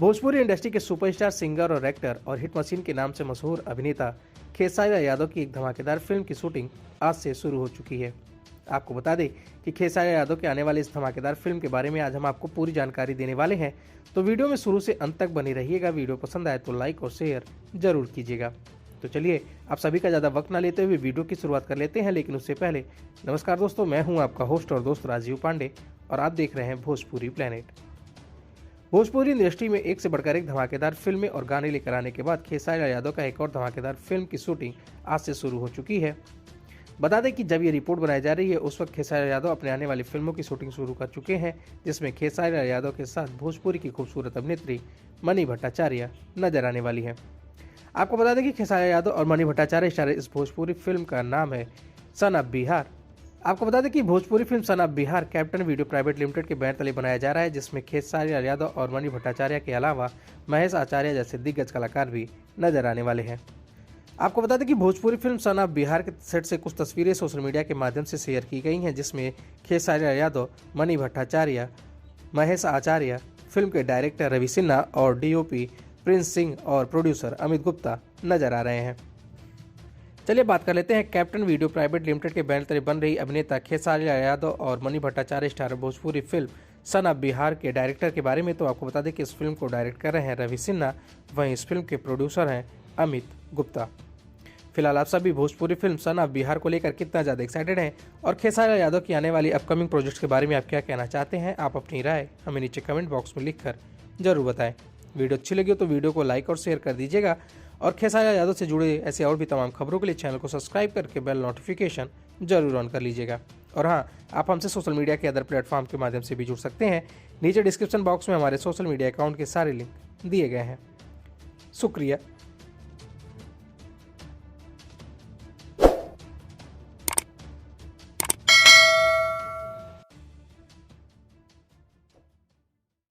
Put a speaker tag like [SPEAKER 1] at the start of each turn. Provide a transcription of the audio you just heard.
[SPEAKER 1] Bhojpuri industry के superstar singer और actor और हिट मशीन के नाम से मशहूर अभिनेता खेसारी यादव की एक धमाकेदार फिल्म की शूटिंग आज से शुरू हो चुकी है। आपको बता दें कि खेसारी यादव के आने वाली इस धमाकेदार फिल्म के बारे में आज हम आपको पूरी जानकारी देने वाले हैं, तो वीडियो में शुरू से अंत तक बनी रहिएगा। वीडियो पसंद आए तो लाइक और शेयर जरूर कीजिएगा। तो चलिए आप सभी का ज़्यादा वक्त ना लेते हुए वीडियो की शुरुआत कर लेते हैं, लेकिन उससे पहले नमस्कार दोस्तों, मैं हूं आपका होस्ट और दोस्त राजीव पांडे और आप देख रहे हैं भोजपुरी प्लेनेट। भोजपुरी इंडस्ट्री में एक से बढ़कर एक धमाकेदार फिल्में और गाने लेकर आने के बाद खेसारी यादव का एक और धमाकेदार फिल्म की शूटिंग आज से शुरू हो चुकी है। बता दें कि जब ये रिपोर्ट बनाई जा रही है उस वक्त खेसारी यादव अपने आने वाली फिल्मों की शूटिंग शुरू कर चुके हैं, जिसमें खेसारी यादव के साथ भोजपुरी की खूबसूरत अभिनेत्री मनी भट्टाचार्य नजर आने वाली है। आपको बता दें कि खेसारी यादव और मनी भट्टाचार्य स्टारर इस भोजपुरी फिल्म का नाम है सन ऑफ बिहार। आपको बता दें कि Bhojpuri film son of Bihar captain video private limited के बैनर तले बनाया जा रहा है, जिसमें खेसारी यादव और मनी भट्टाचार्य के अलावा महेश आचार्य जैसे दिग्गज कलाकार भी नजर आने वाले हैं। आपको बता दें कि Bhojpuri film son of Bihar के सेट से कुछ तस्वीरें सोशल मीडिया के माध्यम से शेयर की गई हैं, जिसमें खेसारी यादव, मनी भट्टाचार्य, महेश आचार्य, फिल्म के डायरेक्टर रवि सिन्हा और डीओपी प्रिंस सिंह और प्रोड्यूसर अमित गुप्ता नजर आ रहे हैं। चलिए बात कर लेते हैं कैप्टन वीडियो प्राइवेट लिमिटेड के बैनर तले बन रही अभिनेता खेसारी यादव और money Bhattacharya starrer Bhojpuri film son of Bihar के डायरेक्टर के बारे में। तो आपको बता दें कि इस फिल्म को डायरेक्ट कर रहे हैं रवि सिन्हा, वहीं इस फिल्म के प्रोड्यूसर हैं अमित गुप्ता। फिलहाल आप सभी Bhojpuri film son of Bihar को लेकर कितना ज़्यादा एक्साइटेड हैं और खेसारी यादव की आने वाली अपकमिंग प्रोजेक्ट्स के बारे में आप क्या कहना चाहते हैं? आप अपनी राय हमें नीचे कमेंट बॉक्स में लिखकर जरूर बताएं। वीडियो अच्छी लगी हो तो वीडियो को लाइक और शेयर कर दीजिएगा और खेसारी यादव से जुड़े ऐसे और भी तमाम खबरों के लिए चैनल को सब्सक्राइब करके बेल नोटिफिकेशन जरूर ऑन कर लीजिएगा। और हाँ, आप हमसे सोशल मीडिया के अदर प्लेटफॉर्म के माध्यम से भी जुड़ सकते हैं। नीचे डिस्क्रिप्शन बॉक्स में हमारे सोशल मीडिया अकाउंट के सारे लिंक दिए गए हैं। शुक्रिया।